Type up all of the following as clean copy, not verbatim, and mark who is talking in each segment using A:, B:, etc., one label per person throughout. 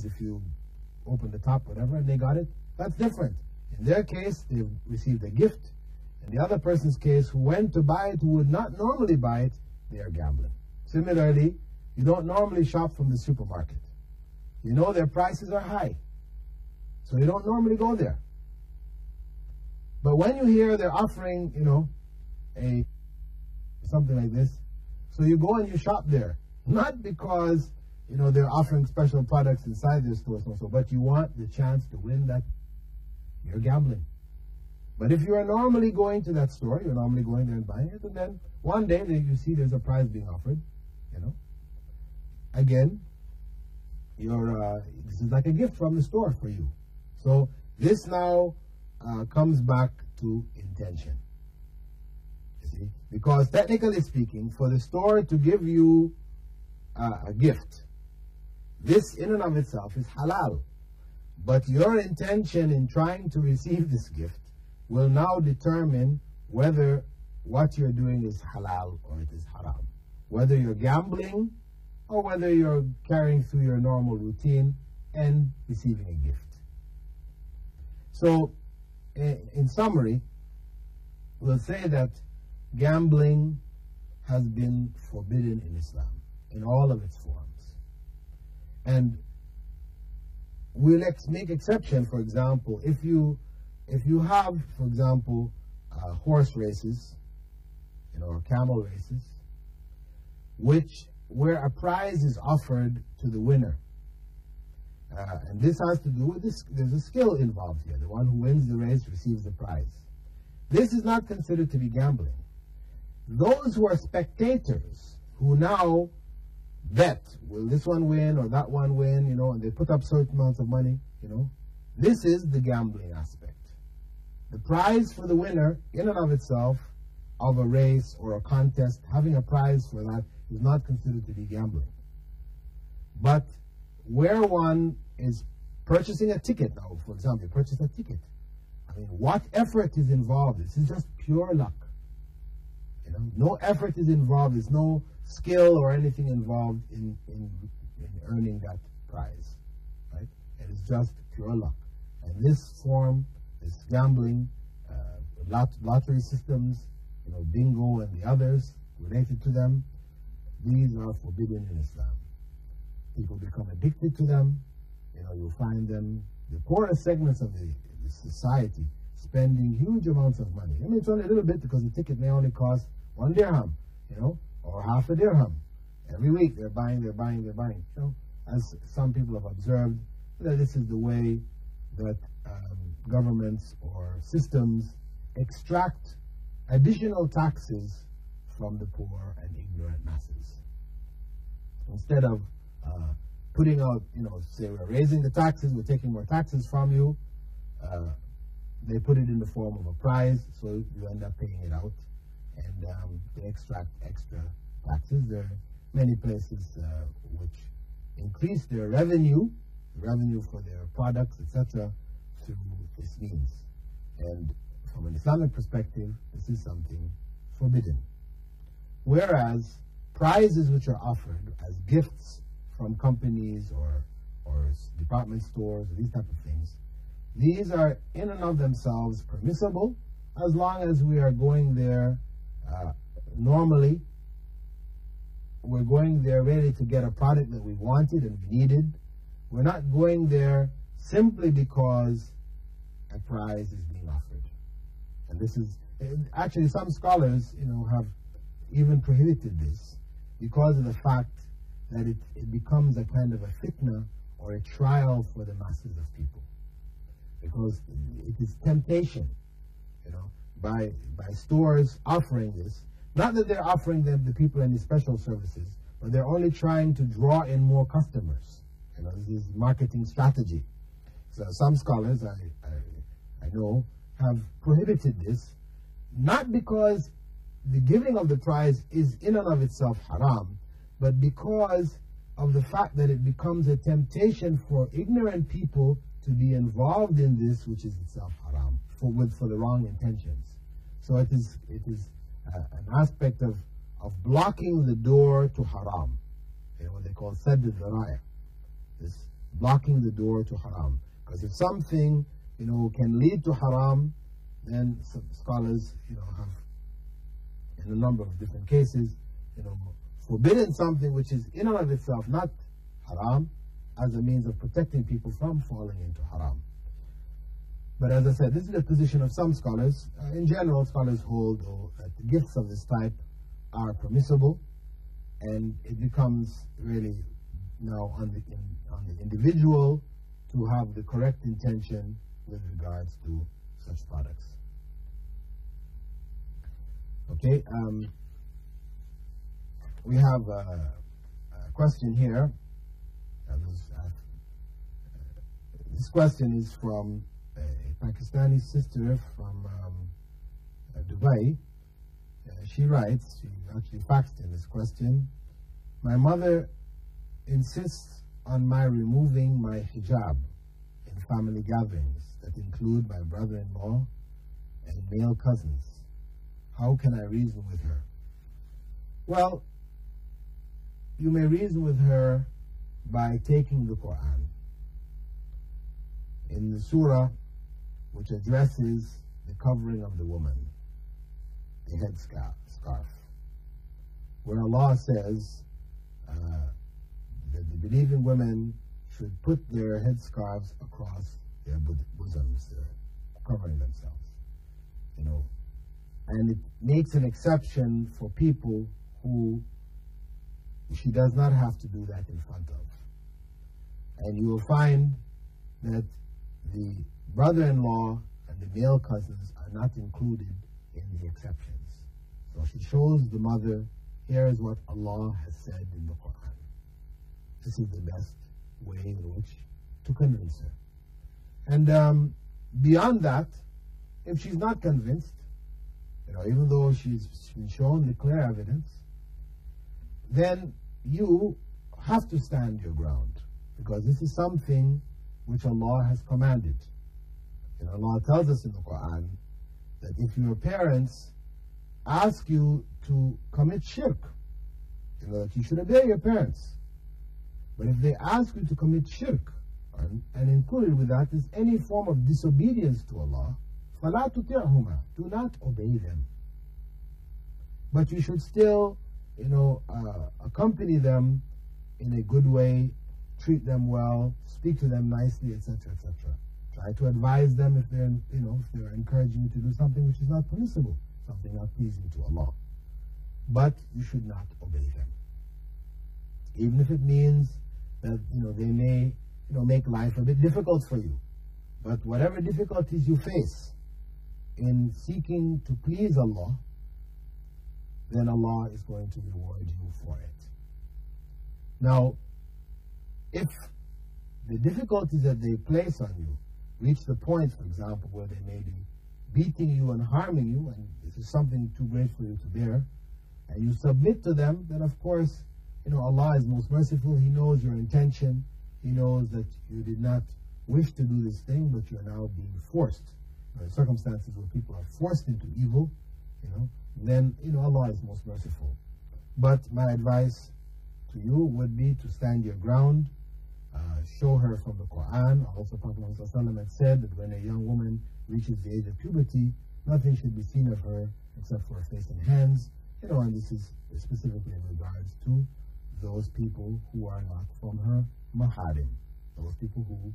A: if you open the top, whatever, and they got it, that's different. In their case, they've received a gift. In the other person's case, who went to buy it, who would not normally buy it, they are gambling. Similarly, you don't normally shop from the supermarket. You know their prices are high, so you don't normally go there. But when you hear they're offering, something like this, so you go and you shop there, not because they're offering special products inside their stores, but you want the chance to win that. You're gambling. But if you are normally going to that store, you're normally going there and buying it, and then one day you see there's a prize being offered, again, this is like a gift from the store for you. So this now comes back to intention. You see, because technically speaking, for the store to give you a gift, this in and of itself is halal. But your intention in trying to receive this gift will now determine whether what you're doing is halal or it is haram. Whether you're gambling or whether you're carrying through your normal routine and receiving a gift. So, in summary, we'll say that gambling has been forbidden in Islam in all of its forms. And we'll make exception, for example, if you have, for example, horse races, or camel races, where a prize is offered to the winner. And this has to do with this, there's a skill involved here. The one who wins the race receives the prize. This is not considered to be gambling. Those who are spectators, who now bet, will this one win or that one win, and they put up certain amounts of money, this is the gambling aspect. The prize for the winner, in and of itself, of a race or a contest, having a prize for that is not considered to be gambling. But where one is purchasing a ticket now, for example, you purchase a ticket, what effort is involved? This is just pure luck. No effort is involved. There's no skill or anything involved in earning that prize, right? It is just pure luck. And this form, this gambling, lottery systems, bingo and the others related to them, these are forbidden in Islam. People become addicted to them. You'll find them, the poorest segments of the society, spending huge amounts of money. It's only a little bit because the ticket may only cost 1 dirham, or half a dirham. Every week they're buying. As some people have observed, that this is the way that governments or systems extract additional taxes from the poor and ignorant masses. Instead of putting out, say we're raising the taxes, we're taking more taxes from you, they put it in the form of a prize, so you end up paying it out, and they extract extra taxes. There are many places which increase their revenue for their products, etc., through this means. And from an Islamic perspective, this is something forbidden. Whereas prizes which are offered as gifts from companies or department stores, or these type of things, these are in and of themselves permissible, as long as we are going there normally. We're going there ready to get a product that we wanted and we needed. We're not going there simply because a prize is being offered. And this is, actually some scholars, have even prohibited this because of the fact that it becomes a kind of a fitna or a trial for the masses of people. Because it is temptation, by stores offering this. Not that they're offering them the people any special services, but they're only trying to draw in more customers. This is marketing strategy. So some scholars I know have prohibited this, not because the giving of the prize is in and of itself haram, but because of the fact that it becomes a temptation for ignorant people to be involved in this, which is itself haram, for the wrong intentions. So it is an aspect of blocking the door to haram, what they call sadd al-dhara'i, this blocking the door to haram. Because if something, can lead to haram, then some scholars, have, in a number of different cases, forbidden something which is in and of itself not haram, as a means of protecting people from falling into haram. But as I said, this is the position of some scholars. In general, scholars hold that gifts of this type are permissible, and it becomes really now on the individual to have the correct intention with regards to such products. Okay, we have a question here. This question is from a Pakistani sister from Dubai. She writes, she actually faxed in this question: my mother insists on my removing my hijab in family gatherings that include my brother-in-law and male cousins. How can I reason with her? Well, you may reason with her by taking the Quran. In the surah which addresses the covering of the woman, the head scarf, where Allah says that the believing women should put their headscarves across their bosoms, covering themselves, and it makes an exception for people who she does not have to do that in front of. And you will find that the brother-in-law and the male cousins are not included in the exceptions. So she shows the mother, here is what Allah has said in the Quran. This is the best way in which to convince her. And beyond that, if she's not convinced, even though she's been shown the clear evidence, then you have to stand your ground, because this is something which Allah has commanded. Allah tells us in the Quran that if your parents ask you to commit shirk, that you should obey your parents. But if they ask you to commit shirk, and included with that is any form of disobedience to Allah, فَلَا تُطِعْهُمَا, do not obey them. But you should still, accompany them in a good way, treat them well, speak to them nicely, etc., etc. Try to advise them if they're encouraging you to do something which is not permissible, something not pleasing to Allah. But you should not obey them, even if it means that they may make life a bit difficult for you. But whatever difficulties you face in seeking to please Allah, then Allah is going to reward you for it. Now, if the difficulties that they place on you reach the point, for example, where they may be beating you and harming you, and this is something too great for you to bear, and you submit to them, then of course, Allah is most merciful. He knows your intention. He knows that you did not wish to do this thing, but you're now being forced. In circumstances where people are forced into evil, then Allah is most merciful. But my advice to you would be to stand your ground, show her from the Quran. Also, Prophet Muhammad had said that when a young woman reaches the age of puberty, nothing should be seen of her except for her face and hands. And this is specifically in regards to those people who are not from her maharim, those people who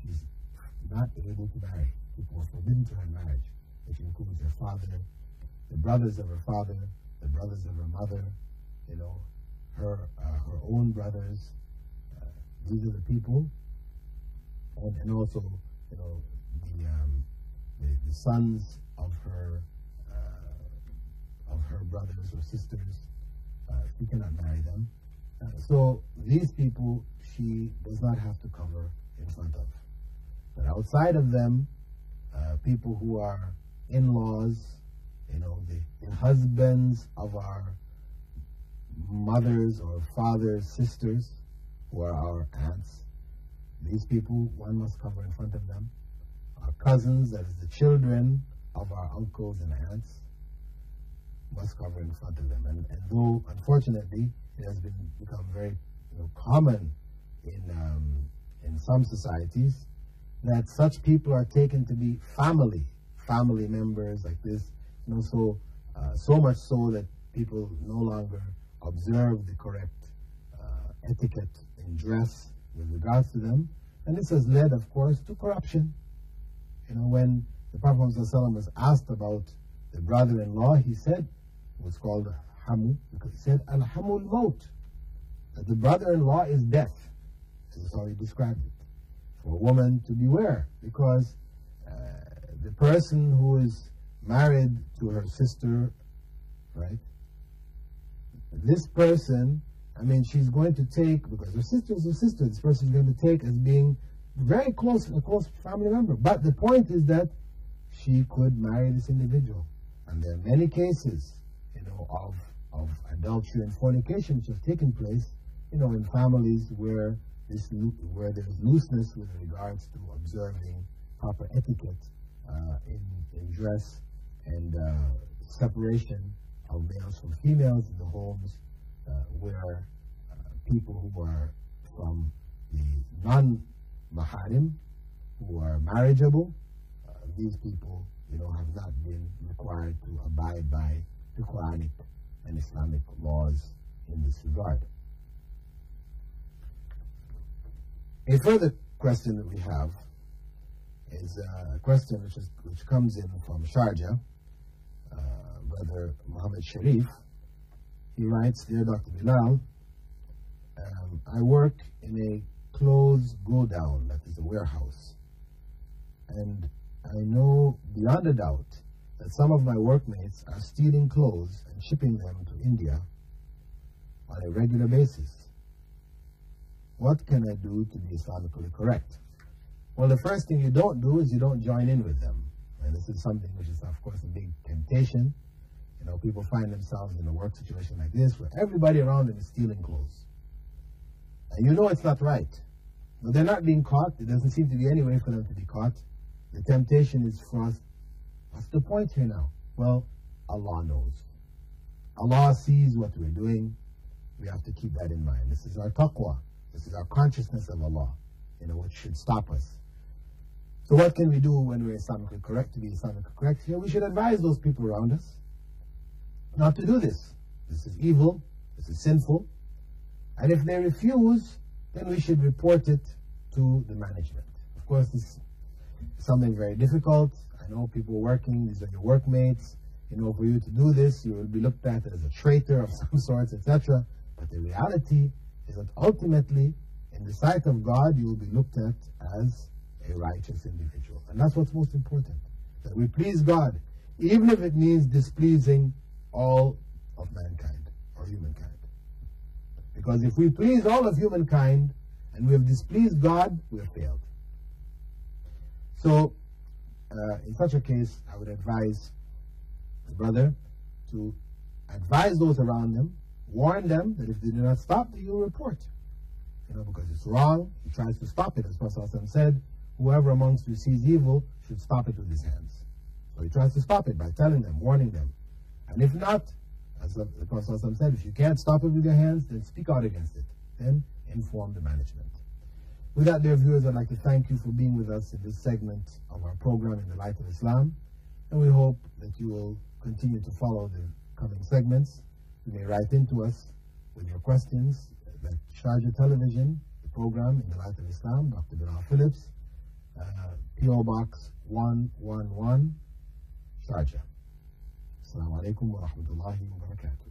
A: she's not able to marry, people who are forbidden to her marriage, which includes her father, the brothers of her father, the brothers of her mother, her own brothers. These are the people, and also the sons of her brothers or sisters. She cannot marry them. So these people she does not have to cover in front of. But outside of them, people who are in-laws, the husbands of our mothers or fathers, sisters, who are our aunts, these people one must cover in front of them. Our cousins, that is the children of our uncles and aunts, must cover in front of them. And though, unfortunately, it has become very common in some societies, that such people are taken to be family members like this, so much so that people no longer observe the correct etiquette in dress with regards to them. And this has led, of course, to corruption. When the Prophet ﷺ was asked about the brother-in-law, he said, it was called Hamu, because he said, Al-Hamul Maut, that the brother-in-law is death. This is how he described it. For a woman to beware, because the person who is married to her sister, right, this person, she's going to take, because her sister is her sister, this person is going to take as being very close, a close family member. But the point is that she could marry this individual. And there are many cases, of adultery and fornication which have taken place, in families where there's looseness with regards to observing proper etiquette in dress and separation of males from females in the homes, where people who are from the non-maharim, who are marriageable, these people, have not been required to abide by the Quranic and Islamic laws in this regard. A further question that we have is a question which comes in from Sharjah, Brother Muhammad Sharif. He writes, Dear Dr. Bilal, I work in a clothes go-down, that is a warehouse, and I know beyond a doubt that some of my workmates are stealing clothes and shipping them to India on a regular basis. What can I do to be Islamically correct? Well, the first thing you don't do is you don't join in with them. And this is something which is, of course, a big temptation. People find themselves in a work situation like this where everybody around them is stealing clothes. And it's not right. But they're not being caught. There doesn't seem to be any way for them to be caught. The temptation is for us. What's the point here now? Well, Allah knows. Allah sees what we're doing. We have to keep that in mind. This is our taqwa. This is our consciousness of Allah, which should stop us. So what can we do when we're Islamically correct, to be Islamically correct? We should advise those people around us not to do this. This is evil. This is sinful. And if they refuse, then we should report it to the management. Of course, this is something very difficult. I know people working, these are your workmates. For you to do this, you will be looked at as a traitor of some sorts, etc. But the reality is that ultimately, in the sight of God, you will be looked at as a righteous individual. And that's what's most important, that we please God, even if it means displeasing all of mankind, or humankind. Because if we please all of humankind, and we have displeased God, we have failed. So, in such a case, I would advise the brother to advise those around them, warn them that if they do not stop, they will report. Because it's wrong. He tries to stop it. As Prophet ﷺ said, whoever amongst you sees evil should stop it with his hands. So he tries to stop it by telling them, warning them. And if not, as the Prophet ﷺ said, if you can't stop it with your hands, then speak out against it. Then inform the management. With that, dear viewers, I'd like to thank you for being with us in this segment of our program in the light of Islam. And we hope that you will continue to follow the coming segments. You may write into us with your questions at Sharjah Television, the program in the light of Islam, Dr. Bilal Phillips, P.O. Box 111, Sharjah. Assalamu alaikum wa rahmatullahi wa barakatuh.